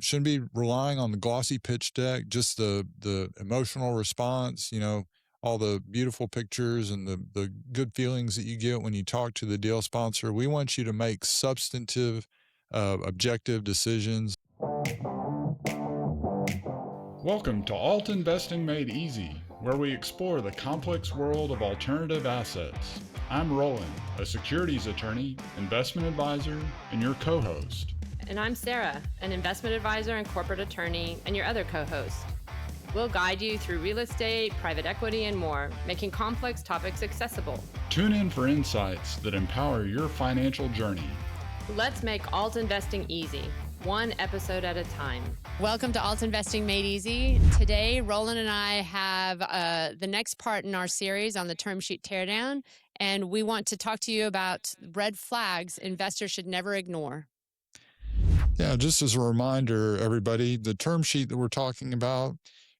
Shouldn't be relying on the glossy pitch deck, just the emotional response, all the beautiful pictures and the good feelings that you get when you talk to the deal sponsor. We want you to make substantive, objective decisions. Welcome to Alt Investing Made Easy, where we explore the complex world of alternative assets. I'm Roland, a securities attorney, investment advisor, and your co-host. And I'm Sarah, an investment advisor and corporate attorney, and your other co-host. We'll guide you through real estate, private equity, and more, making complex topics accessible. Tune in for insights that empower your financial journey. Let's make alt investing easy, one episode at a time. Welcome to Alt Investing Made Easy. Today, Roland and I have the next part in our series on the term sheet teardown, and we want to talk to you about red flags investors should never ignore. Yeah, just as a reminder, everybody, the term sheet that we're talking about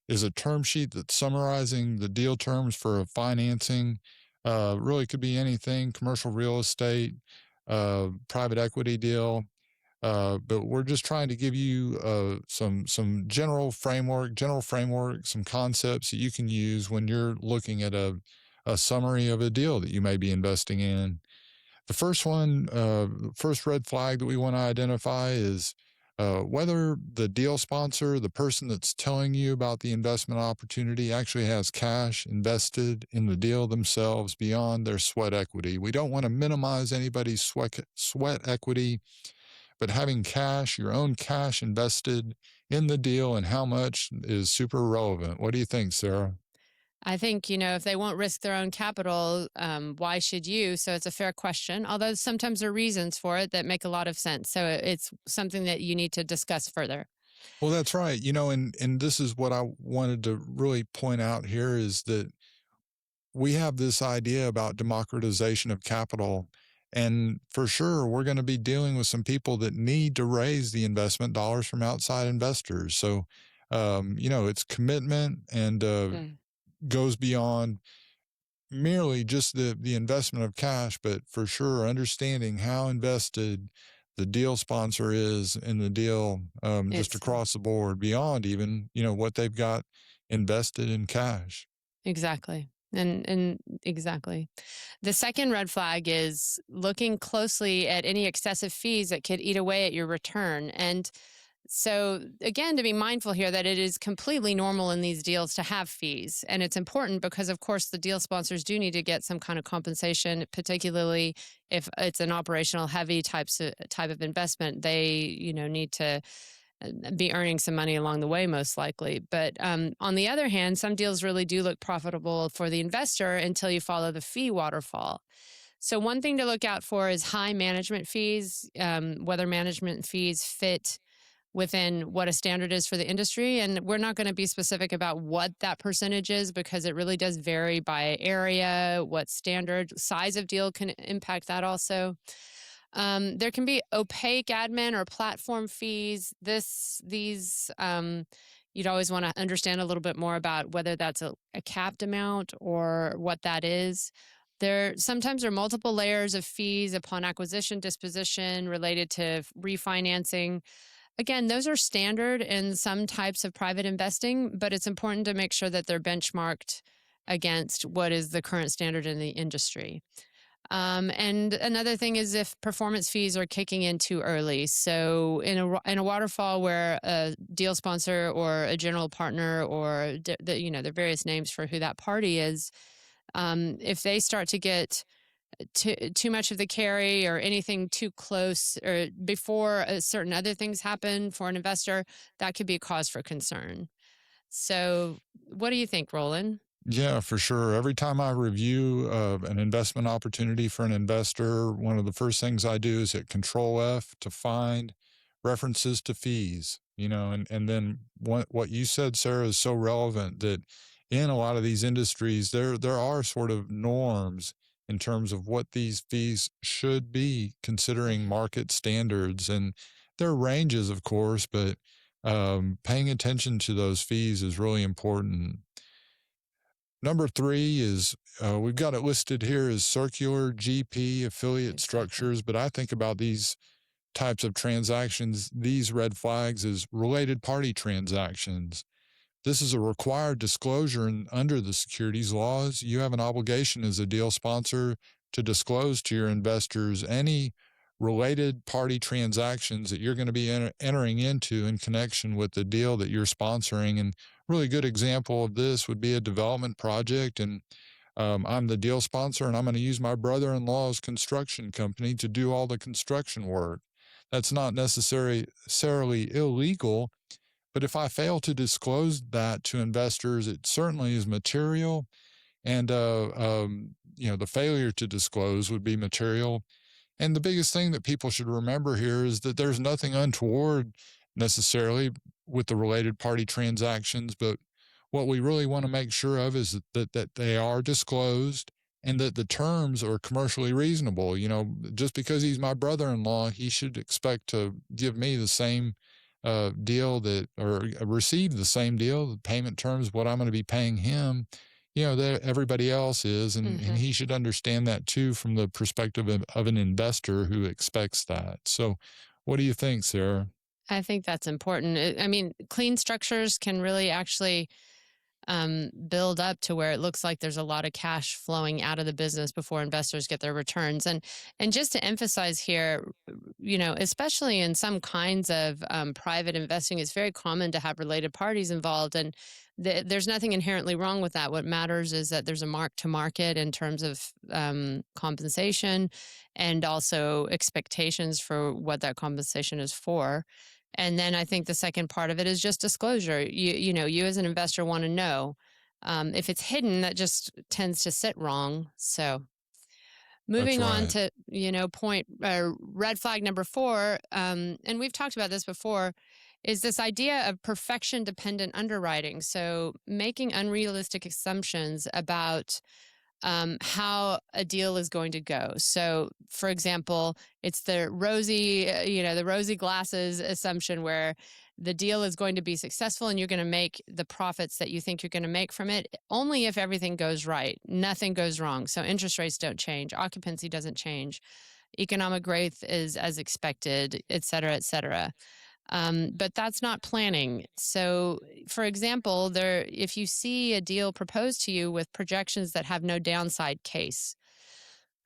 is a term sheet that's summarizing the deal terms for a financing. Really could be anything, commercial real estate, private equity deal. But we're just trying to give you some general framework, some concepts that you can use when you're looking at a summary of a deal that you may be investing in. The first red flag that we want to identify is whether the deal sponsor, the person that's telling you about the investment opportunity, actually has cash invested in the deal themselves beyond their sweat equity. We don't want to minimize anybody's sweat equity, but having cash, your own cash invested in the deal and how much is super relevant. What do you think, Sarah? I think, if they won't risk their own capital, why should you? So it's a fair question, although sometimes there are reasons for it that make a lot of sense. So it's something that you need to discuss further. Well, that's right. And this is what I wanted to really point out here is that we have this idea about democratization of capital. And for sure, we're going to be dealing with some people that need to raise the investment dollars from outside investors. So, it's commitment and goes beyond merely just the investment of cash, but for sure understanding how invested the deal sponsor is in the deal, just across the board, beyond even what they've got invested in cash. Exactly. And exactly. The second red flag is looking closely at any excessive fees that could eat away at your return. And so again, to be mindful here that it is completely normal in these deals to have fees. And it's important because, of course, the deal sponsors do need to get some kind of compensation, particularly if it's an operational heavy type of investment. They, need to be earning some money along the way, most likely. But on the other hand, some deals really do look profitable for the investor until you follow the fee waterfall. So one thing to look out for is high management fees, whether management fees fit within what a standard is for the industry. And we're not going to be specific about what that percentage is because it really does vary by area, what standard, size of deal can impact that also. There can be opaque admin or platform fees. These you'd always want to understand a little bit more about whether that's a capped amount or what that is. There sometimes are multiple layers of fees upon acquisition, disposition related to refinancing. Again, those are standard in some types of private investing, but it's important to make sure that they're benchmarked against what is the current standard in the industry. And another thing is if performance fees are kicking in too early. So in a waterfall where a deal sponsor or a general partner or there are various names for who that party is, if they start to get too much of the carry or anything too close or before certain other things happen for an investor, that could be a cause for concern. So what do you think, Roland? Yeah, for sure. Every time I review an investment opportunity for an investor, one of the first things I do is hit Control F to find references to fees. And then what you said, Sarah, is so relevant that in a lot of these industries, there are sort of norms in terms of what these fees should be, considering market standards, and there are ranges, of course, but paying attention to those fees is really important. Number three is we've got it listed here as circular GP affiliate Exactly. structures, but I think about these types of transactions, these red flags, is related party transactions. This is a required disclosure, and under the securities laws, you have an obligation as a deal sponsor to disclose to your investors any related party transactions that you're going to be entering into in connection with the deal that you're sponsoring. And really good example of this would be a development project, and I'm the deal sponsor, and I'm going to use my brother-in-law's construction company to do all the construction work. That's not necessarily illegal, but if I fail to disclose that to investors, it certainly is material. And, the failure to disclose would be material. And the biggest thing that people should remember here is that there's nothing untoward necessarily with the related party transactions, but what we really want to make sure of is that they are disclosed and that the terms are commercially reasonable. Just because he's my brother-in-law, he should expect to give me the same deal or receive the same deal, the payment terms, what I'm going to be paying him, that everybody else is. And Hmm. he should understand that too from the perspective of an investor who expects that. So, what do you think, Sarah? I think that's important. I mean, clean structures can really actually build up to where it looks like there's a lot of cash flowing out of the business before investors get their returns. And just to emphasize here, especially in some kinds of private investing, it's very common to have related parties involved, and there's nothing inherently wrong with that. What matters is that there's a mark to market in terms of compensation, and also expectations for what that compensation is for. And then I think the second part of it is just disclosure. You as an investor want to know. If it's hidden, that just tends to sit wrong. So That's moving on right. to point red flag number four, and we've talked about this before, is this idea of perfection dependent underwriting. So making unrealistic assumptions about how a deal is going to go. So, for example, it's the rosy glasses assumption where the deal is going to be successful and you're going to make the profits that you think you're going to make from it only if everything goes right. Nothing goes wrong. So, interest rates don't change, occupancy doesn't change, economic growth is as expected, et cetera, et cetera. But that's not planning. So, for example, if you see a deal proposed to you with projections that have no downside case,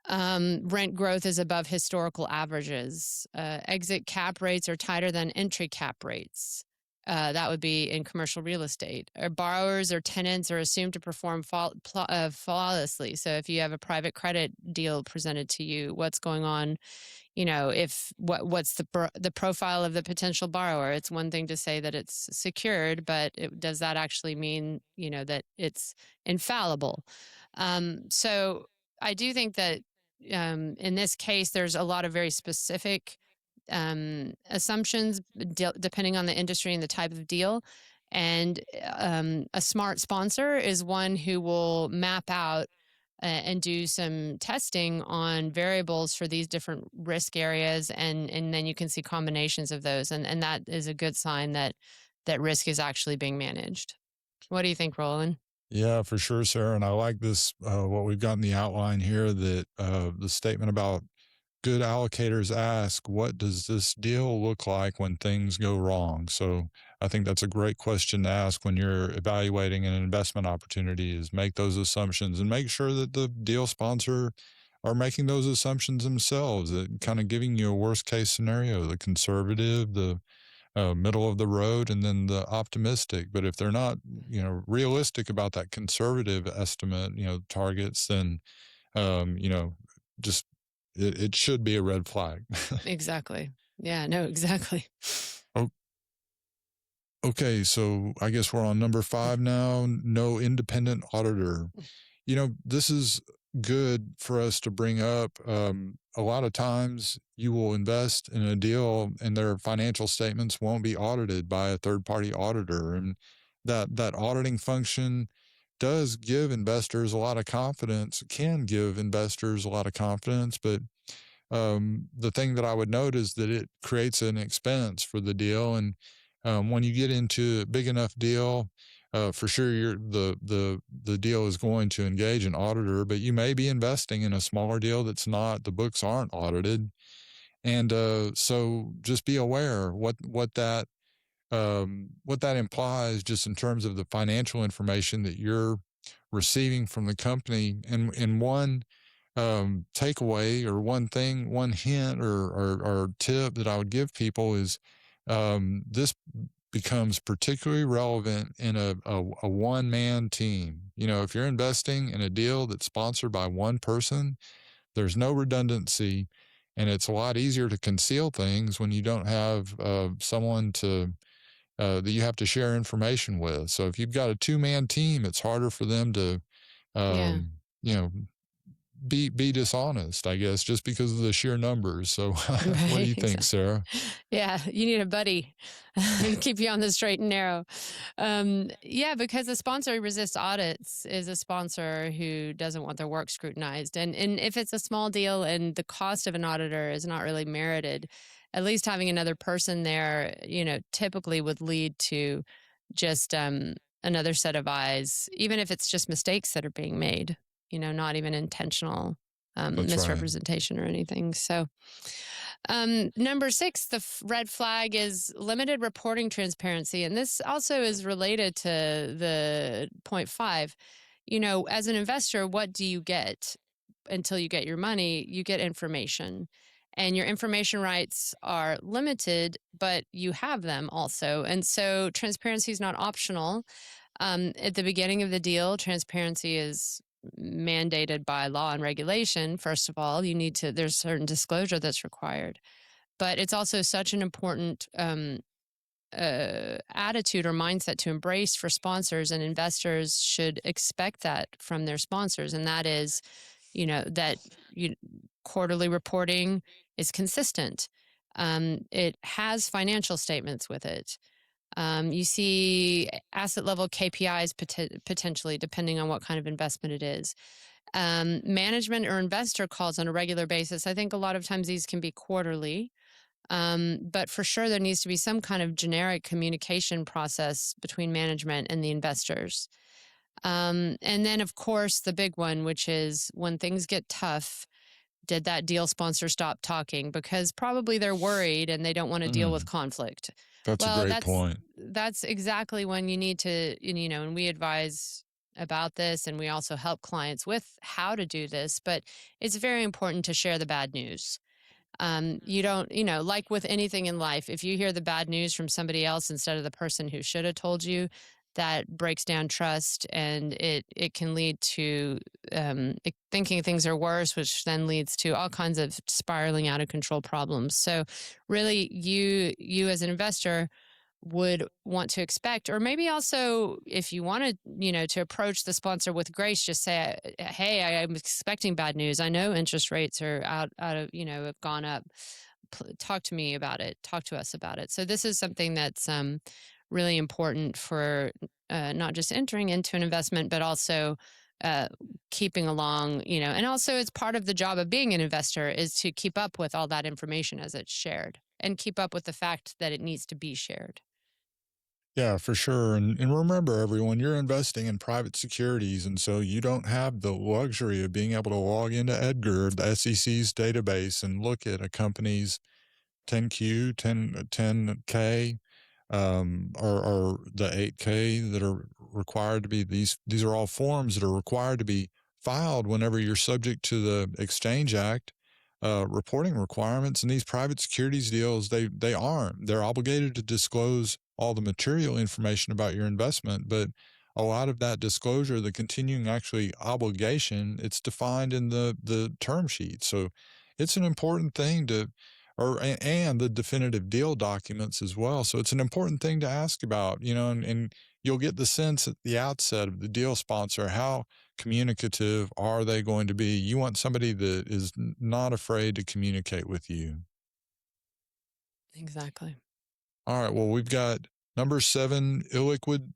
rent growth is above historical averages, exit cap rates are tighter than entry cap rates. That would be in commercial real estate. Or borrowers or tenants are assumed to perform flawlessly. So, if you have a private credit deal presented to you, what's going on? If what's the profile of the potential borrower? It's one thing to say that it's secured, but does that actually mean that it's infallible? So I do think that in this case there's a lot of very specific assumptions depending on the industry and the type of deal. And a smart sponsor is one who will map out and do some testing on variables for these different risk areas, and then you can see combinations of those, and that is a good sign that risk is actually being managed. What do you think, Roland? Yeah, for sure, Sarah. And I like this, what we've got in the outline here, that the statement about good allocators ask, what does this deal look like when things go wrong? So I think that's a great question to ask when you're evaluating an investment opportunity, is make those assumptions and make sure that the deal sponsor are making those assumptions themselves, kind of giving you a worst case scenario, the conservative, the middle of the road, and then the optimistic. But if they're not, realistic about that conservative estimate, targets, then, um, you know, just it should be a red flag. Exactly. Yeah, no, exactly. Oh, okay, so I guess we're on number 5 now. No independent auditor. This is good for us to bring up. A lot of times you will invest in a deal and their financial statements won't be audited by a third party auditor. And that auditing function does give investors a lot of confidence, can give investors a lot of confidence. But the thing that I would note is that it creates an expense for the deal. And when you get into a big enough deal, for sure, the deal is going to engage an auditor, but you may be investing in a smaller deal that's not, the books aren't audited. And so just be aware what that implies just in terms of the financial information that you're receiving from the company. And one takeaway or one thing, one hint or tip that I would give people is this becomes particularly relevant in a one man team. You know, if you're investing in a deal that's sponsored by one person, there's no redundancy. And it's a lot easier to conceal things when you don't have someone that you have to share information with. So if you've got a two-man team, it's harder for them to, Yeah. you know, be dishonest, I guess, just because of the sheer numbers. So what do Right. you think, Exactly. Sarah? Yeah, you need a buddy to keep you on the straight and narrow. Yeah, because a sponsor who resists audits is a sponsor who doesn't want their work scrutinized. And if it's a small deal and the cost of an auditor is not really merited, at least having another person there, typically would lead to just another set of eyes, even if it's just mistakes that are being made, not even intentional That's right. misrepresentation or anything. So, number six, the red flag is limited reporting transparency. And this also is related to the point five. As an investor, what do you get until you get your money? You get information. And your information rights are limited, but you have them also. And so transparency is not optional. At the beginning of the deal, transparency is mandated by law and regulation. First of all, there's certain disclosure that's required, but it's also such an important attitude or mindset to embrace for sponsors, and investors should expect that from their sponsors. And that is, that you, quarterly reporting is consistent. It has financial statements with it. You see asset level KPIs potentially, depending on what kind of investment it is. Management or investor calls on a regular basis. I think a lot of times these can be quarterly, but for sure there needs to be some kind of generic communication process between management and the investors. And then, of course, the big one, which is when things get tough, did that deal sponsor stop talking? Because probably they're worried and they don't want to deal with Mm, conflict. that's a Well, great that's point. that's exactly when you need to, and we advise about this, and we also help clients with how to do this. But it's very important to share the bad news. You don't, like with anything in life, if you hear the bad news from somebody else instead of the person who should have told you, that breaks down trust, and it can lead to thinking things are worse, which then leads to all kinds of spiraling out of control problems. So really, you as an investor would want to expect, or maybe also if you wanted, to approach the sponsor with grace, just say, hey, I'm expecting bad news. I know interest rates are out of, have gone up. Talk to me about it. Talk to us about it. So this is something that's really important for not just entering into an investment, but also uh, keeping along, and also it's part of the job of being an investor is to keep up with all that information as it's shared and keep up with the fact that it needs to be shared. Yeah, for sure. And remember, everyone, you're investing in private securities. And so you don't have the luxury of being able to log into Edgar, the SEC's database, and look at a company's 10Q, 10K, or the 8K that are required to be these are all forms that are required to be filed whenever you're subject to the Exchange Act reporting requirements. And these private securities deals, they aren't. They're obligated to disclose all the material information about your investment, but a lot of that disclosure, the continuing actually obligation, it's defined in the term sheet. So it's an important thing to and the definitive deal documents as well. So it's an important thing to ask about, and you'll get the sense at the outset of the deal sponsor how communicative are they going to be. You want somebody that is not afraid to communicate with you. Exactly. All right, well, we've got number 7, illiquid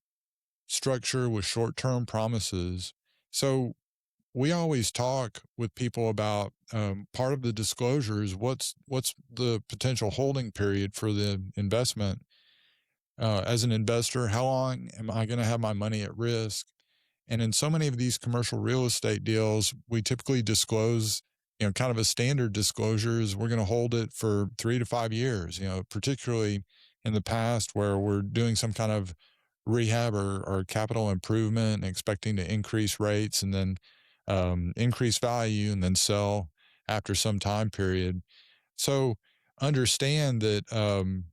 structure with short-term promises. So we always talk with people about part of the disclosure is what's the potential holding period for the investment. As an investor, how long am I going to have my money at risk? And in so many of these commercial real estate deals, we typically disclose kind of a standard disclosure is we're going to hold it for 3 to 5 years, particularly in the past where we're doing some kind of rehab or capital improvement and expecting to increase rates and then increase value and then sell after some time period. So understand that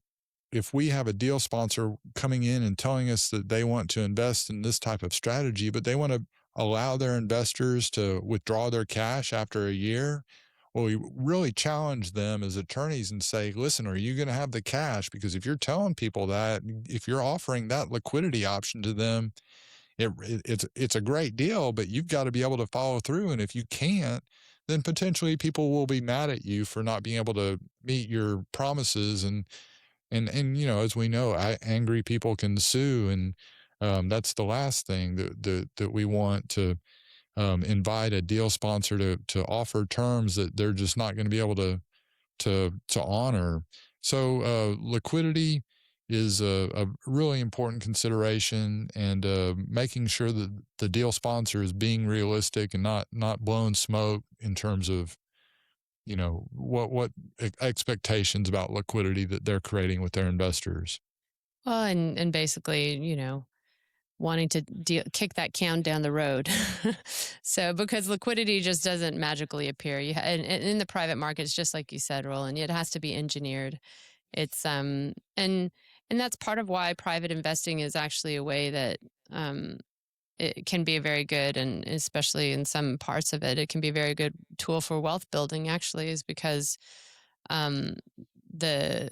if we have a deal sponsor coming in and telling us that they want to invest in this type of strategy, but they want to allow their investors to withdraw their cash after a year, well, we really challenge them as attorneys and say, listen, are you going to have the cash? Because if you're telling people that, if you're offering that liquidity option to them, it's a great deal, but you've got to be able to follow through. And if you can't, then potentially people will be mad at you for not being able to meet your promises. And as we know, angry people can sue, and that's the last thing that we want to invite a deal sponsor to offer terms that they're just not going to be able to honor. So liquidity is a really important consideration, and making sure that the deal sponsor is being realistic and not blowing smoke in terms of what expectations about liquidity that they're creating with their investors. Well, and basically, wanting to kick that can down the road. So because liquidity just doesn't magically appear, and in the private markets, just like you said, Roland, it has to be engineered. It's and that's part of why private investing is actually a way that it can be a very good, and especially in some parts of it, it can be a very good tool for wealth building. Actually, is because um, the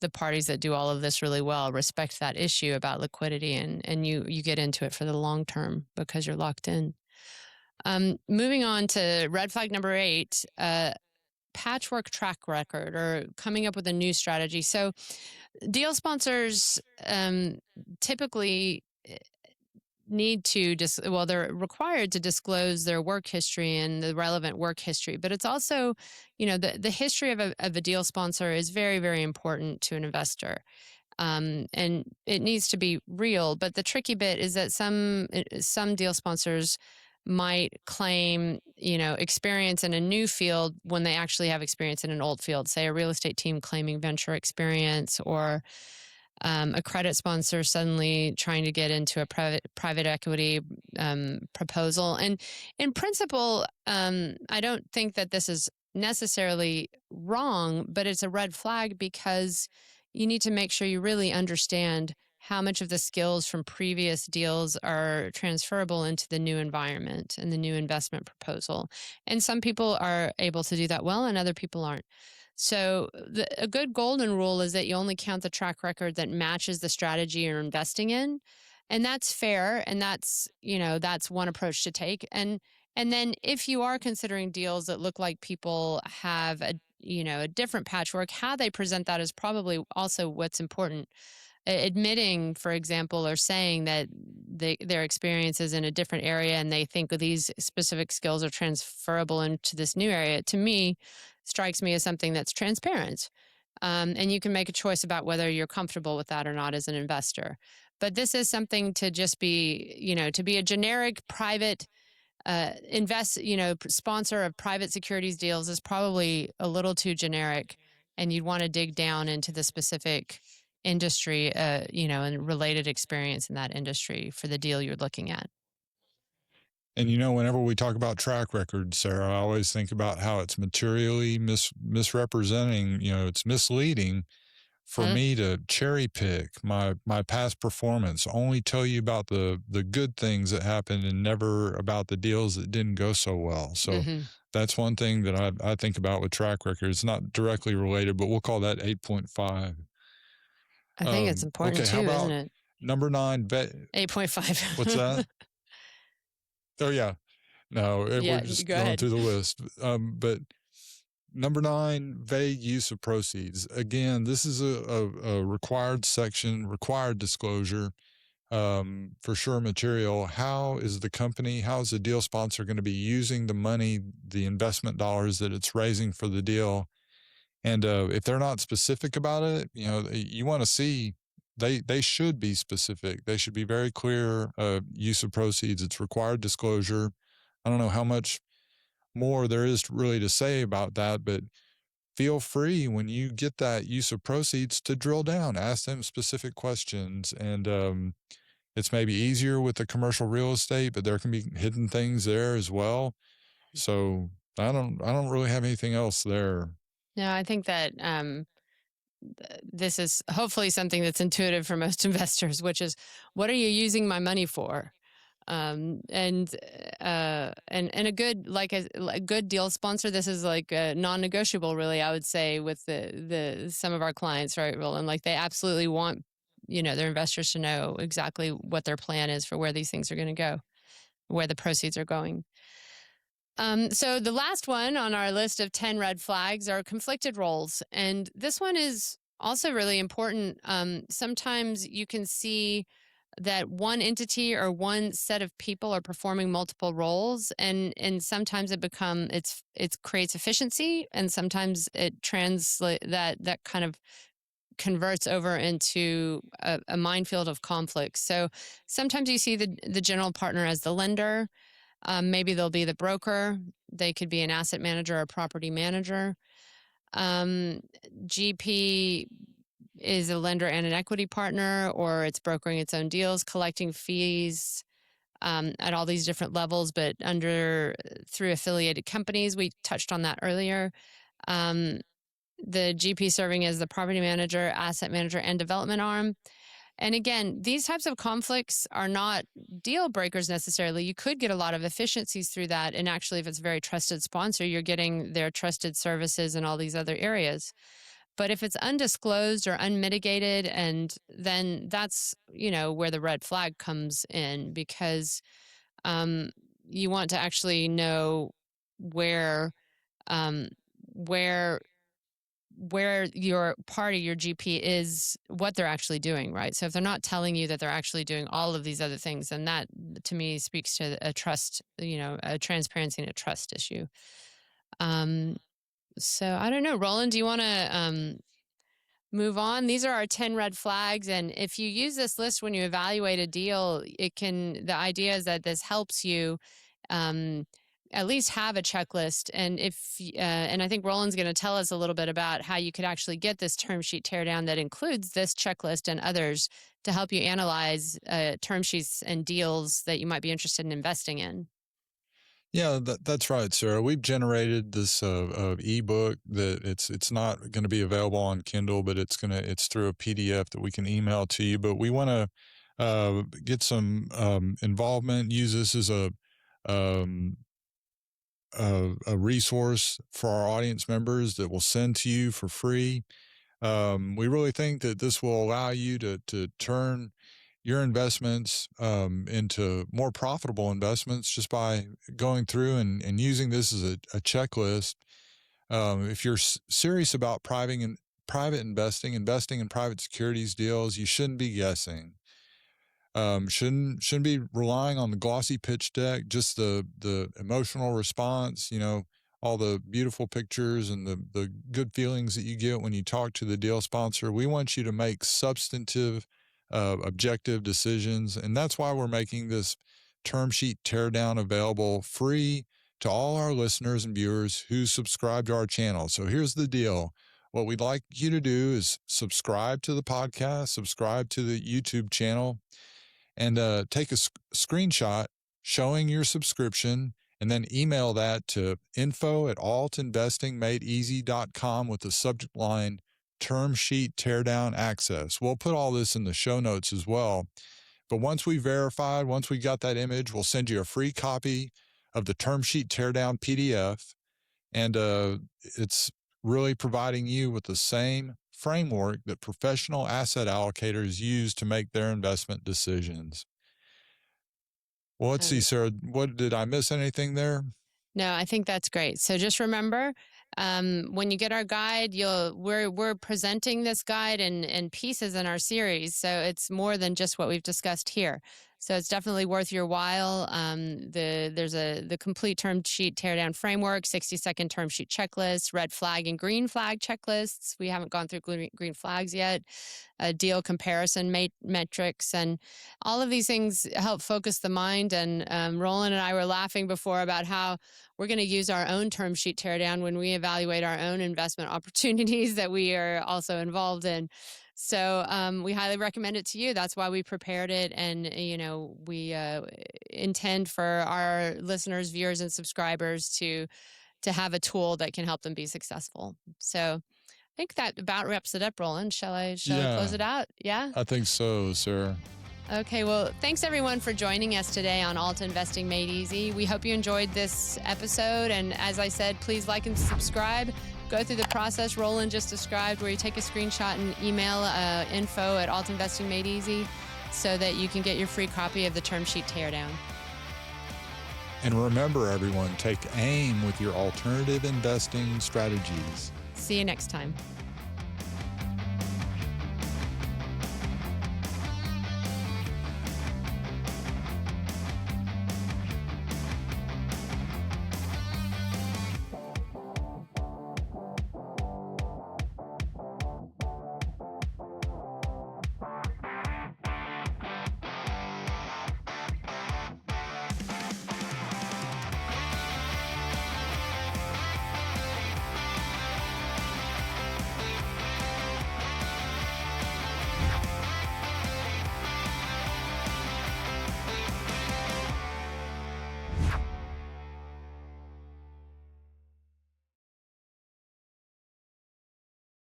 the parties that do all of this really well respect that issue about liquidity, and you get into it for the long term because you're locked in. Moving on to red flag number 8, patchwork track record or coming up with a new strategy. So deal sponsors typically need to well, they're required to disclose their work history and the relevant work history, but it's also, the history of a deal sponsor is very, very important to an investor. And it needs to be real. But the tricky bit is that some deal sponsors might claim, experience in a new field when they actually have experience in an old field. Say a real estate team claiming venture experience, or a credit sponsor suddenly trying to get into a private equity proposal. And in principle, I don't think that this is necessarily wrong, but it's a red flag because you need to make sure you really understand how much of the skills from previous deals are transferable into the new environment and the new investment proposal. And some people are able to do that well, and other people aren't. So a good golden rule is that you only count the track record that matches the strategy you're investing in. And that's fair. And that's one approach to take. And then if you are considering deals that look like people have a different patchwork, how they present that is probably also what's important. Admitting, for example, or saying that their experience is in a different area and they think these specific skills are transferable into this new area, to me, strikes me as something that's transparent. And you can make a choice about whether you're comfortable with that or not as an investor. But this is something to just be, to be a generic private sponsor of private securities deals is probably a little too generic, and you'd want to dig down into the specific industry, and related experience in that industry for the deal you're looking at. And whenever we talk about track record, Sarah, I always think about how it's materially misrepresenting. It's misleading for Mm, me to cherry pick my past performance, only tell you about the good things that happened and never about the deals that didn't go so well. So hmm that's one thing that I think about with track record. It's not directly related, but we'll call that 8.5. I think it's important Okay, how too, isn't about it? number 9? 8.5. What's that? Oh yeah, no, we're Yeah, just go going ahead. through the list. But number 9, vague use of proceeds. Again, this is a required section, required disclosure, for sure material. How is the deal sponsor going to be using the money, the investment dollars that it's raising for the deal? And if they're not specific about it, you want to see, they should be specific. They should be very clear. Use of proceeds. It's required disclosure. I don't know how much more there is really to say about that, but feel free when you get that use of proceeds to drill down, ask them specific questions. And it's maybe easier with the commercial real estate, but there can be hidden things there as well. So I don't really have anything else there. No, I think that this is hopefully something that's intuitive for most investors, which is, what are you using my money for? And a good, like a good deal sponsor, this is like non-negotiable, really, I would say, with the some of our clients, right, Roland? Like, they absolutely want, their investors to know exactly what their plan is for where these things are going to go, where the proceeds are going. So the last one on our list of 10 red flags are conflicted roles. And this one is also really important. Sometimes you can see that one entity or one set of people are performing multiple roles, and sometimes it creates efficiency, and sometimes it translate that kind of converts over into a minefield of conflicts. So sometimes you see the general partner as the lender. Maybe they'll be the broker. They could be an asset manager or property manager. Um, GP is a lender and an equity partner, or it's brokering its own deals, collecting fees at all these different levels, but through affiliated companies. We touched on that earlier. Um, the GP serving as the property manager, asset manager, and development arm. And again, these types of conflicts are not deal breakers necessarily. You could get a lot of efficiencies through that. And actually, if it's a very trusted sponsor, you're getting their trusted services in all these other areas. But if it's undisclosed or unmitigated, and then that's, where the red flag comes in, because you want to actually know where um, where your party, your GP, is, what they're actually doing, right? So if they're not telling you that they're actually doing all of these other things, then that, to me, speaks to a trust, a transparency and a trust issue. So I don't know, Roland, do you want to move on? These are our 10 red flags. And if you use this list when you evaluate a deal, the idea is that this helps you um, at least have a checklist. And I think Roland's going to tell us a little bit about how you could actually get this term sheet teardown that includes this checklist and others to help you analyze term sheets and deals that you might be interested in investing in. Yeah, that's right, Sarah. We've generated this ebook that it's not going to be available on Kindle, but it's through a PDF that we can email to you. But we want to get some involvement. Use this as um, a resource for our audience members that we'll send to you for free. We really think that this will allow you to turn your investments into more profitable investments just by going through and using this as a checklist. If you're serious about private investing in private securities deals, you shouldn't be guessing. Shouldn't be relying on the glossy pitch deck, just the emotional response, all the beautiful pictures and the good feelings that you get when you talk to the deal sponsor. We want you to make substantive, objective decisions, and that's why we're making this term sheet teardown available free to all our listeners and viewers who subscribe to our channel. So here's the deal. What we'd like you to do is subscribe to the podcast, subscribe to the YouTube channel, and take a screenshot showing your subscription, and then email that to info@altinvestingmadeeasy.com with the subject line term sheet teardown access. We'll put all this in the show notes as well. But once we got that image, we'll send you a free copy of the term sheet teardown PDF. And it's really providing you with the same framework that professional asset allocators use to make their investment decisions. Well, let's see, Sarah. What did I miss anything there? No, I think that's great. So just remember, when you get our guide, we're presenting this guide in pieces in our series. So it's more than just what we've discussed here. So it's definitely worth your while. There's the complete term sheet teardown framework, 60-second term sheet checklist, red flag and green flag checklists. We haven't gone through green flags yet. Deal comparison metrics, and all of these things help focus the mind. And Roland and I were laughing before about how we're going to use our own term sheet teardown when we evaluate our own investment opportunities that we are also involved in. So we highly recommend it to you. That's why we prepared it. And, we intend for our listeners, viewers, and subscribers to have a tool that can help them be successful. So I think that about wraps it up, Roland. Shall I close it out? Yeah? I think so, Sarah. Okay, well, thanks everyone for joining us today on Alt Investing Made Easy. We hope you enjoyed this episode. And as I said, please like and subscribe. Go through the process Roland just described, where you take a screenshot and email info@altinvestingmadeeasy so that you can get your free copy of the term sheet teardown. And remember, everyone, take aim with your alternative investing strategies. See you next time.